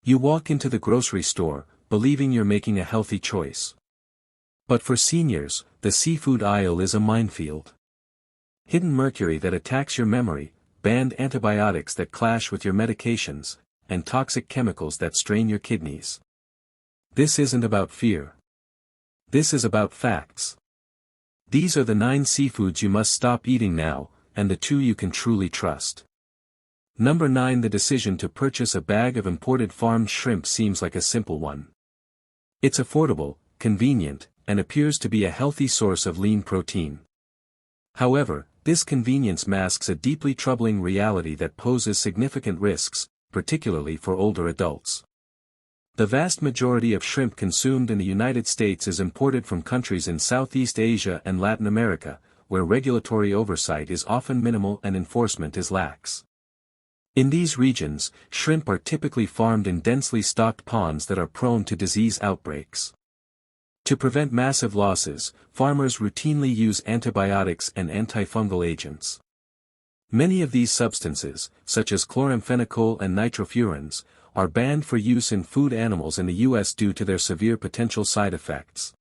You walk into the grocery store, believing you're making a healthy choice. But for seniors, the seafood aisle is a minefield. Hidden mercury that attacks your memory, banned antibiotics that clash with your medications, and toxic chemicals that strain your kidneys. This isn't about fear. This is about facts. These are the 9 seafoods you must stop eating now, and the 2 you can truly trust. Number 9. The decision to purchase a bag of imported farmed shrimp seems like a simple one. It's affordable, convenient, and appears to be a healthy source of lean protein. However, this convenience masks a deeply troubling reality that poses significant risks, particularly for older adults. The vast majority of shrimp consumed in the United States is imported from countries in Southeast Asia and Latin America, where regulatory oversight is often minimal and enforcement is lax. In these regions, shrimp are typically farmed in densely stocked ponds that are prone to disease outbreaks. To prevent massive losses, farmers routinely use antibiotics and antifungal agents. Many of these substances, such as chloramphenicol and nitrofurans, are banned for use in food animals in the U.S. due to their severe potential side effects.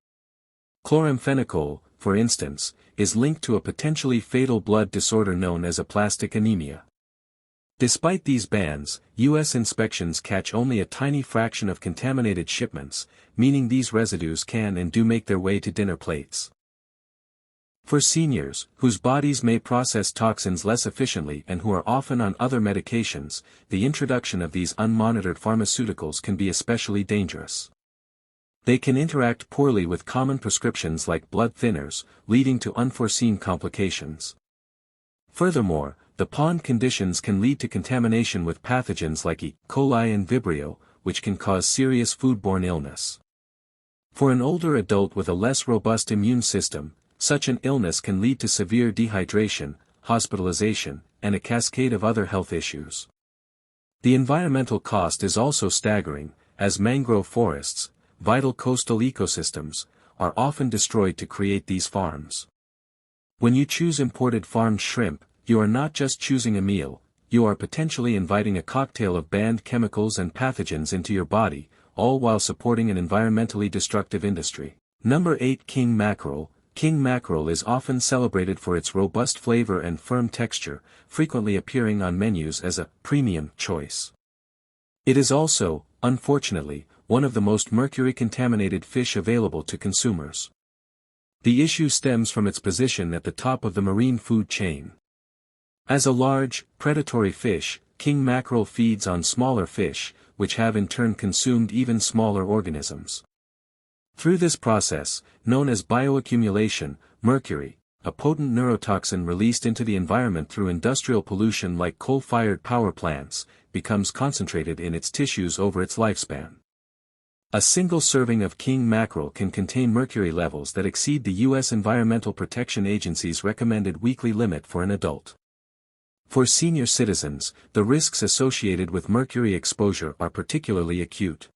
Chloramphenicol, for instance, is linked to a potentially fatal blood disorder known as aplastic anemia. Despite these bans, U.S. inspections catch only a tiny fraction of contaminated shipments, meaning these residues can and do make their way to dinner plates. For seniors, whose bodies may process toxins less efficiently and who are often on other medications, the introduction of these unmonitored pharmaceuticals can be especially dangerous. They can interact poorly with common prescriptions like blood thinners, leading to unforeseen complications. Furthermore, the pond conditions can lead to contamination with pathogens like E. coli and Vibrio, which can cause serious foodborne illness. For an older adult with a less robust immune system, such an illness can lead to severe dehydration, hospitalization, and a cascade of other health issues. The environmental cost is also staggering, as mangrove forests, vital coastal ecosystems, are often destroyed to create these farms. When you choose imported farmed shrimp, you are not just choosing a meal, you are potentially inviting a cocktail of banned chemicals and pathogens into your body, all while supporting an environmentally destructive industry. Number 8. King mackerel. King mackerel is often celebrated for its robust flavor and firm texture, frequently appearing on menus as a premium choice. It is also, unfortunately, one of the most mercury-contaminated fish available to consumers. The issue stems from its position at the top of the marine food chain. As a large, predatory fish, king mackerel feeds on smaller fish, which have in turn consumed even smaller organisms. Through this process, known as bioaccumulation, mercury, a potent neurotoxin released into the environment through industrial pollution like coal-fired power plants, becomes concentrated in its tissues over its lifespan. A single serving of king mackerel can contain mercury levels that exceed the U.S. Environmental Protection Agency's recommended weekly limit for an adult. For senior citizens, the risks associated with mercury exposure are particularly acute.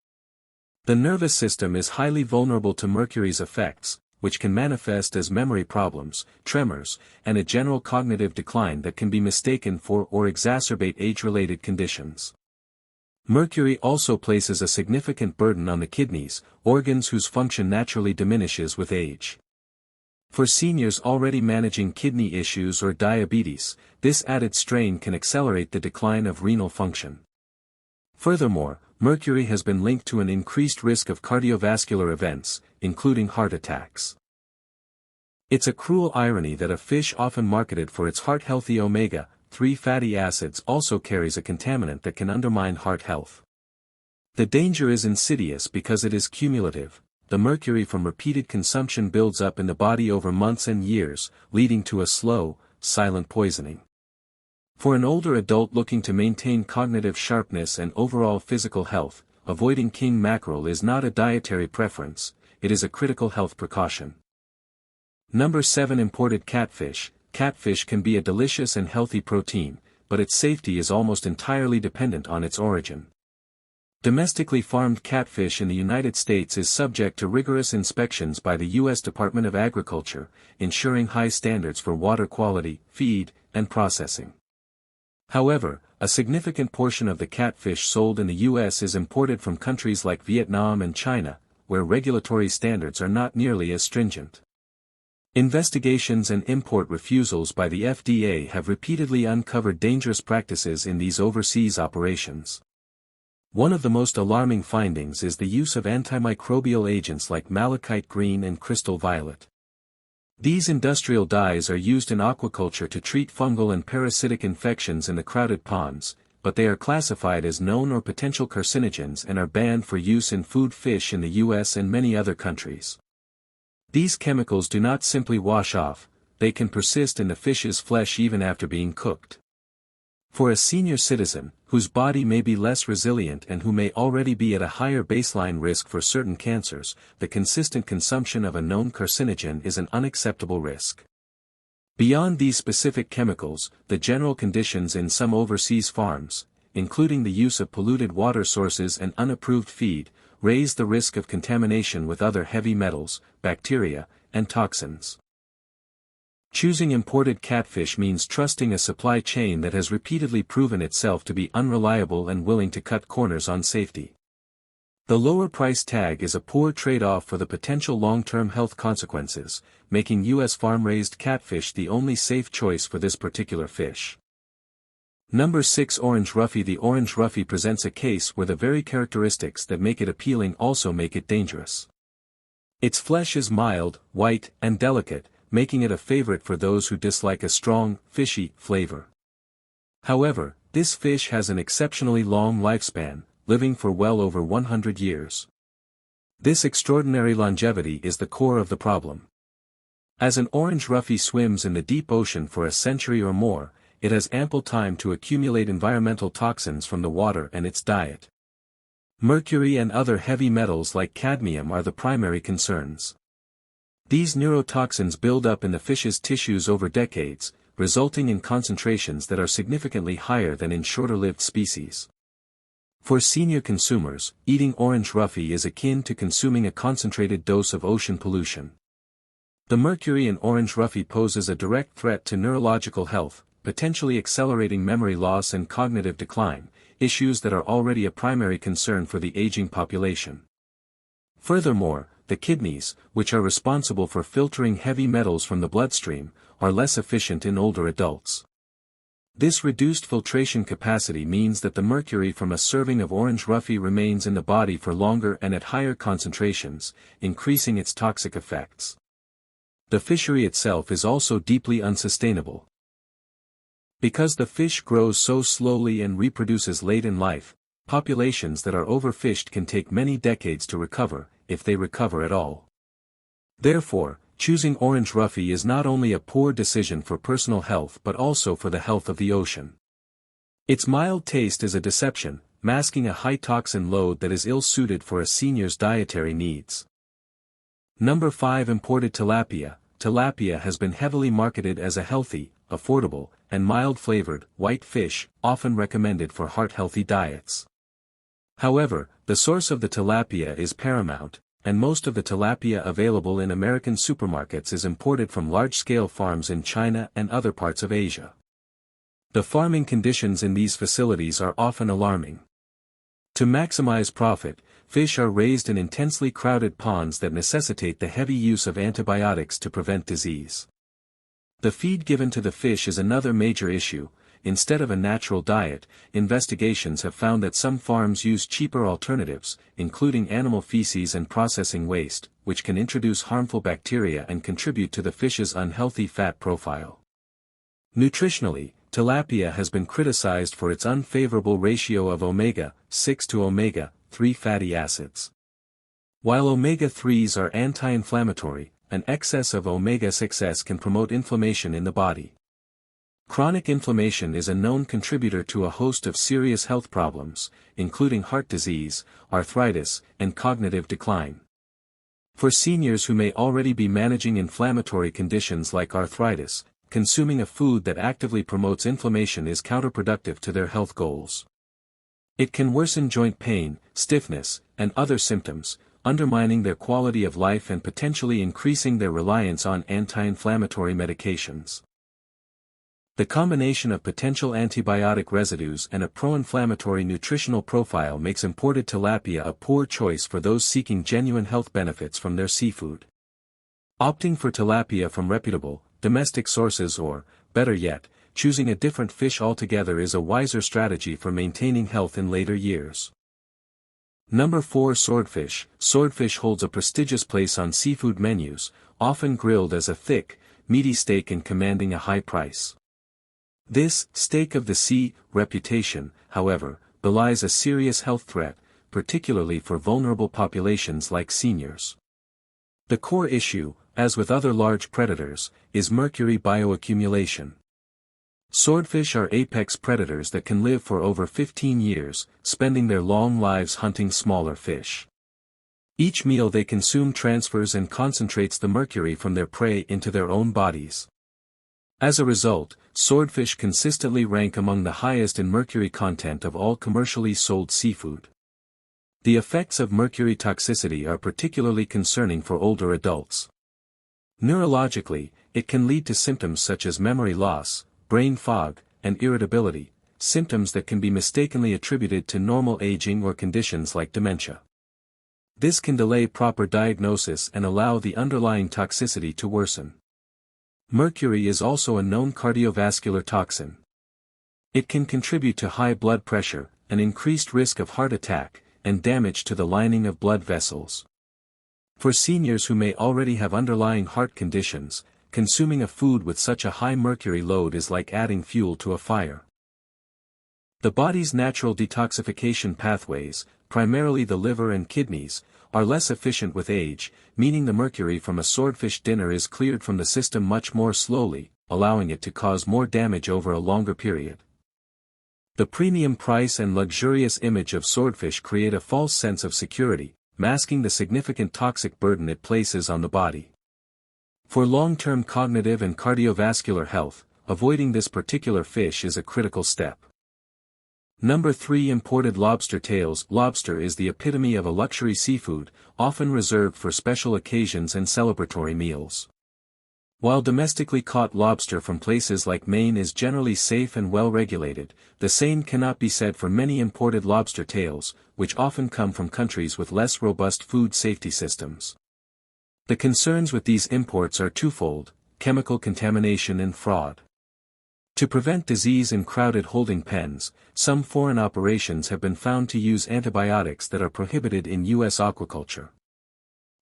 The nervous system is highly vulnerable to mercury's effects, which can manifest as memory problems, tremors, and a general cognitive decline that can be mistaken for or exacerbate age-related conditions. Mercury also places a significant burden on the kidneys, organs whose function naturally diminishes with age. For seniors already managing kidney issues or diabetes, this added strain can accelerate the decline of renal function. Furthermore, mercury has been linked to an increased risk of cardiovascular events, including heart attacks. It's a cruel irony that a fish often marketed for its heart-healthy omega-3 fatty acids also carries a contaminant that can undermine heart health. The danger is insidious because it is cumulative. The mercury from repeated consumption builds up in the body over months and years, leading to a slow, silent poisoning. For an older adult looking to maintain cognitive sharpness and overall physical health, avoiding king mackerel is not a dietary preference, it is a critical health precaution. Number 7. Imported catfish. Catfish can be a delicious and healthy protein, but its safety is almost entirely dependent on its origin. Domestically farmed catfish in the United States is subject to rigorous inspections by the U.S. Department of Agriculture, ensuring high standards for water quality, feed, and processing. However, a significant portion of the catfish sold in the U.S. is imported from countries like Vietnam and China, where regulatory standards are not nearly as stringent. Investigations and import refusals by the FDA have repeatedly uncovered dangerous practices in these overseas operations. One of the most alarming findings is the use of antimicrobial agents like malachite green and crystal violet. These industrial dyes are used in aquaculture to treat fungal and parasitic infections in the crowded ponds, but they are classified as known or potential carcinogens and are banned for use in food fish in the U.S. and many other countries. These chemicals do not simply wash off, they can persist in the fish's flesh even after being cooked. For a senior citizen, whose body may be less resilient and who may already be at a higher baseline risk for certain cancers, the consistent consumption of a known carcinogen is an unacceptable risk. Beyond these specific chemicals, the general conditions in some overseas farms, including the use of polluted water sources and unapproved feed, raise the risk of contamination with other heavy metals, bacteria, and toxins. Choosing imported catfish means trusting a supply chain that has repeatedly proven itself to be unreliable and willing to cut corners on safety. The lower price tag is a poor trade-off for the potential long-term health consequences, making U.S. farm-raised catfish the only safe choice for this particular fish. Number 6. Orange Roughy. The orange roughy presents a case where the very characteristics that make it appealing also make it dangerous. Its flesh is mild, white, and delicate, making it a favorite for those who dislike a strong, fishy flavor. However, this fish has an exceptionally long lifespan, living for well over 100 years. This extraordinary longevity is the core of the problem. As an orange roughy swims in the deep ocean for a century or more, it has ample time to accumulate environmental toxins from the water and its diet. Mercury and other heavy metals like cadmium are the primary concerns. These neurotoxins build up in the fish's tissues over decades, resulting in concentrations that are significantly higher than in shorter-lived species. For senior consumers, eating orange roughy is akin to consuming a concentrated dose of ocean pollution. The mercury in orange roughy poses a direct threat to neurological health, potentially accelerating memory loss and cognitive decline, issues that are already a primary concern for the aging population. Furthermore, the kidneys, which are responsible for filtering heavy metals from the bloodstream, are less efficient in older adults. This reduced filtration capacity means that the mercury from a serving of orange roughy remains in the body for longer and at higher concentrations, increasing its toxic effects. The fishery itself is also deeply unsustainable. Because the fish grows so slowly and reproduces late in life, populations that are overfished can take many decades to recover, if they recover at all. Therefore, choosing orange roughy is not only a poor decision for personal health but also for the health of the ocean. Its mild taste is a deception, masking a high toxin load that is ill-suited for a senior's dietary needs. Number 5. Imported tilapia. Tilapia has been heavily marketed as a healthy, affordable, and mild-flavored, white fish, often recommended for heart-healthy diets. However, the source of the tilapia is paramount, and most of the tilapia available in American supermarkets is imported from large-scale farms in China and other parts of Asia. The farming conditions in these facilities are often alarming. To maximize profit, fish are raised in intensely crowded ponds that necessitate the heavy use of antibiotics to prevent disease. The feed given to the fish is another major issue. Instead of a natural diet, investigations have found that some farms use cheaper alternatives, including animal feces and processing waste, which can introduce harmful bacteria and contribute to the fish's unhealthy fat profile. Nutritionally, tilapia has been criticized for its unfavorable ratio of omega-6 to omega-3 fatty acids. While omega-3s are anti-inflammatory, an excess of omega-6s can promote inflammation in the body. Chronic inflammation is a known contributor to a host of serious health problems, including heart disease, arthritis, and cognitive decline. For seniors who may already be managing inflammatory conditions like arthritis, consuming a food that actively promotes inflammation is counterproductive to their health goals. It can worsen joint pain, stiffness, and other symptoms, undermining their quality of life and potentially increasing their reliance on anti-inflammatory medications. The combination of potential antibiotic residues and a pro-inflammatory nutritional profile makes imported tilapia a poor choice for those seeking genuine health benefits from their seafood. Opting for tilapia from reputable, domestic sources or, better yet, choosing a different fish altogether is a wiser strategy for maintaining health in later years. Number 4. Swordfish. Swordfish holds a prestigious place on seafood menus, often grilled as a thick, meaty steak and commanding a high price. This steak of the sea reputation, however, belies a serious health threat, particularly for vulnerable populations like seniors. The core issue, as with other large predators, is mercury bioaccumulation. Swordfish are apex predators that can live for over 15 years, spending their long lives hunting smaller fish. Each meal they consume transfers and concentrates the mercury from their prey into their own bodies. As a result, swordfish consistently rank among the highest in mercury content of all commercially sold seafood. The effects of mercury toxicity are particularly concerning for older adults. Neurologically, it can lead to symptoms such as memory loss, brain fog, and irritability, symptoms that can be mistakenly attributed to normal aging or conditions like dementia. This can delay proper diagnosis and allow the underlying toxicity to worsen. Mercury is also a known cardiovascular toxin. It can contribute to high blood pressure, an increased risk of heart attack, and damage to the lining of blood vessels. For seniors who may already have underlying heart conditions, consuming a food with such a high mercury load is like adding fuel to a fire. The body's natural detoxification pathways, primarily the liver and kidneys, are less efficient with age, meaning the mercury from a swordfish dinner is cleared from the system much more slowly, allowing it to cause more damage over a longer period. The premium price and luxurious image of swordfish create a false sense of security, masking the significant toxic burden it places on the body. For long-term cognitive and cardiovascular health, avoiding this particular fish is a critical step. Number 3. Imported lobster tails. Lobster is the epitome of a luxury seafood, often reserved for special occasions and celebratory meals. While domestically caught lobster from places like Maine is generally safe and well regulated, the same cannot be said for many imported lobster tails, which often come from countries with less robust food safety systems. The concerns with these imports are twofold: chemical contamination and fraud. To prevent disease in crowded holding pens, some foreign operations have been found to use antibiotics that are prohibited in U.S. aquaculture.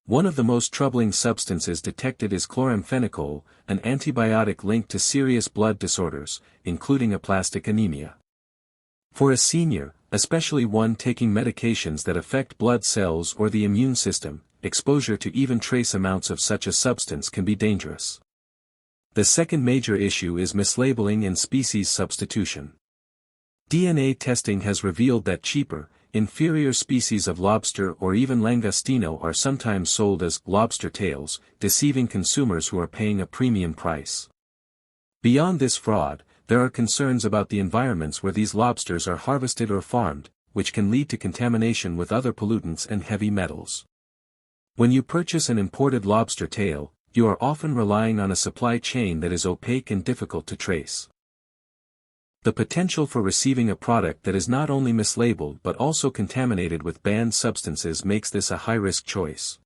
One of the most troubling substances detected is chloramphenicol, an antibiotic linked to serious blood disorders, including aplastic anemia. For a senior, especially one taking medications that affect blood cells or the immune system, exposure to even trace amounts of such a substance can be dangerous. The second major issue is mislabeling and species substitution. DNA testing has revealed that cheaper, inferior species of lobster or even langostino are sometimes sold as lobster tails, deceiving consumers who are paying a premium price. Beyond this fraud, there are concerns about the environments where these lobsters are harvested or farmed, which can lead to contamination with other pollutants and heavy metals. When you purchase an imported lobster tail, you are often relying on a supply chain that is opaque and difficult to trace. The potential for receiving a product that is not only mislabeled but also contaminated with banned substances makes this a high-risk choice.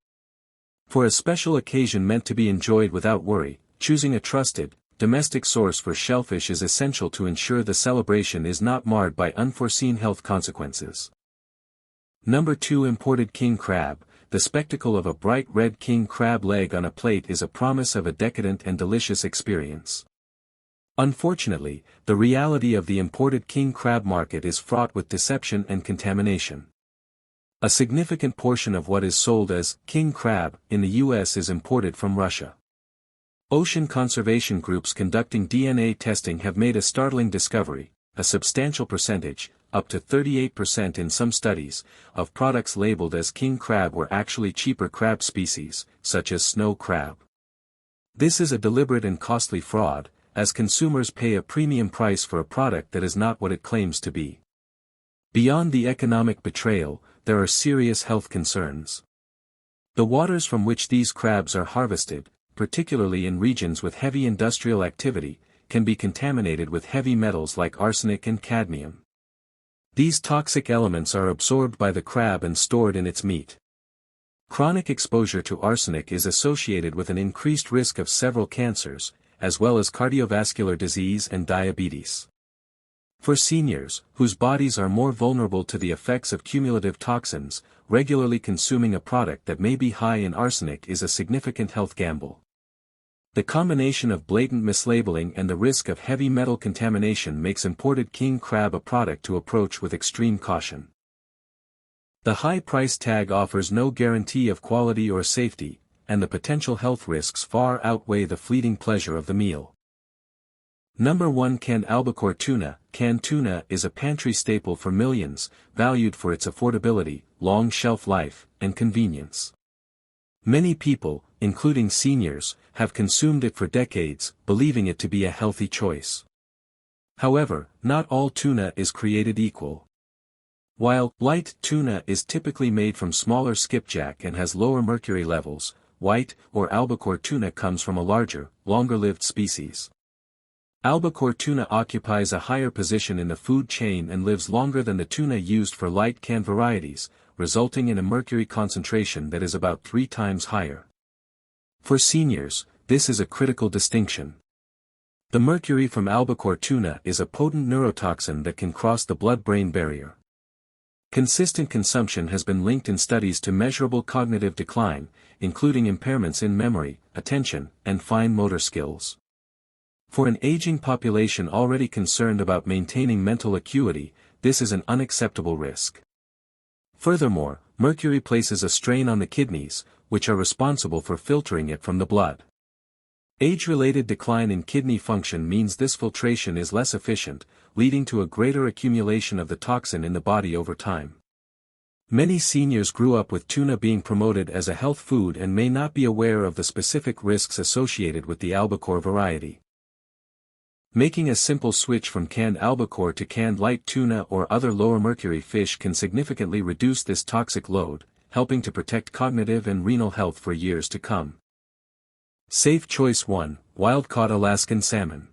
For a special occasion meant to be enjoyed without worry, choosing a trusted, domestic source for shellfish is essential to ensure the celebration is not marred by unforeseen health consequences. Number 2. Imported king crab. The spectacle of a bright red king crab leg on a plate is a promise of a decadent and delicious experience. Unfortunately, the reality of the imported king crab market is fraught with deception and contamination. A significant portion of what is sold as king crab in the U.S. is imported from Russia. Ocean conservation groups conducting DNA testing have made a startling discovery: a substantial percentage, up to 38% in some studies, of products labeled as king crab were actually cheaper crab species, such as snow crab. This is a deliberate and costly fraud, as consumers pay a premium price for a product that is not what it claims to be. Beyond the economic betrayal, there are serious health concerns. The waters from which these crabs are harvested, particularly in regions with heavy industrial activity, can be contaminated with heavy metals like arsenic and cadmium. These toxic elements are absorbed by the crab and stored in its meat. Chronic exposure to arsenic is associated with an increased risk of several cancers, as well as cardiovascular disease and diabetes. For seniors, whose bodies are more vulnerable to the effects of cumulative toxins, regularly consuming a product that may be high in arsenic is a significant health gamble. The combination of blatant mislabeling and the risk of heavy metal contamination makes imported king crab a product to approach with extreme caution. The high price tag offers no guarantee of quality or safety, and the potential health risks far outweigh the fleeting pleasure of the meal. Number 1. Canned albacore tuna. Canned tuna is a pantry staple for millions, valued for its affordability, long shelf life, and convenience. Many people, including seniors, have consumed it for decades, believing it to be a healthy choice. However, not all tuna is created equal. While light tuna is typically made from smaller skipjack and has lower mercury levels, white or albacore tuna comes from a larger, longer-lived species. Albacore tuna occupies a higher position in the food chain and lives longer than the tuna used for light canned varieties, resulting in a mercury concentration that is about 3 times higher. For seniors, this is a critical distinction. The mercury from albacore tuna is a potent neurotoxin that can cross the blood-brain barrier. Consistent consumption has been linked in studies to measurable cognitive decline, including impairments in memory, attention, and fine motor skills. For an aging population already concerned about maintaining mental acuity, this is an unacceptable risk. Furthermore, mercury places a strain on the kidneys, which are responsible for filtering it from the blood. Age-related decline in kidney function means this filtration is less efficient, leading to a greater accumulation of the toxin in the body over time. Many seniors grew up with tuna being promoted as a health food and may not be aware of the specific risks associated with the albacore variety. Making a simple switch from canned albacore to canned light tuna or other lower mercury fish can significantly reduce this toxic load, helping to protect cognitive and renal health for years to come. Safe Choice 1. Wild-caught Alaskan salmon.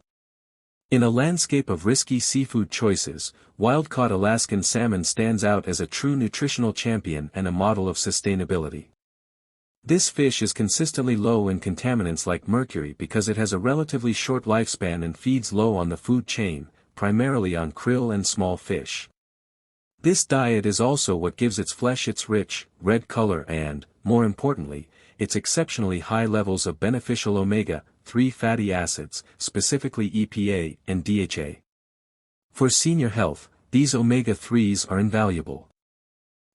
In a landscape of risky seafood choices, wild-caught Alaskan salmon stands out as a true nutritional champion and a model of sustainability. This fish is consistently low in contaminants like mercury because it has a relatively short lifespan and feeds low on the food chain, primarily on krill and small fish. This diet is also what gives its flesh its rich, red color and, more importantly, its exceptionally high levels of beneficial omega-3 fatty acids, specifically EPA and DHA. For senior health, these omega-3s are invaluable.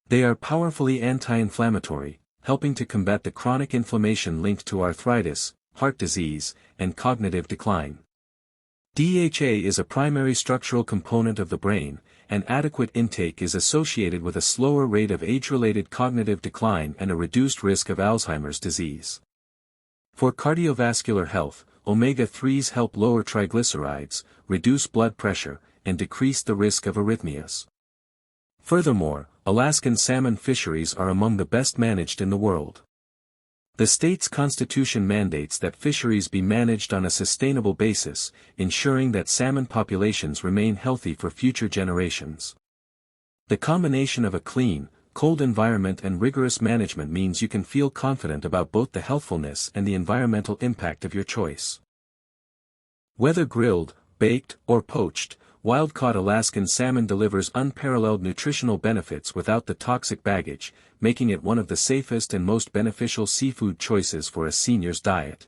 They are powerfully anti-inflammatory, helping to combat the chronic inflammation linked to arthritis, heart disease, and cognitive decline. DHA is a primary structural component of the brain, and adequate intake is associated with a slower rate of age-related cognitive decline and a reduced risk of Alzheimer's disease. For cardiovascular health, omega-3s help lower triglycerides, reduce blood pressure, and decrease the risk of arrhythmias. Furthermore, Alaskan salmon fisheries are among the best managed in the world. The state's constitution mandates that fisheries be managed on a sustainable basis, ensuring that salmon populations remain healthy for future generations. The combination of a clean, cold environment and rigorous management means you can feel confident about both the healthfulness and the environmental impact of your choice. Whether grilled, baked, or poached, wild-caught Alaskan salmon delivers unparalleled nutritional benefits without the toxic baggage, making it one of the safest and most beneficial seafood choices for a senior's diet.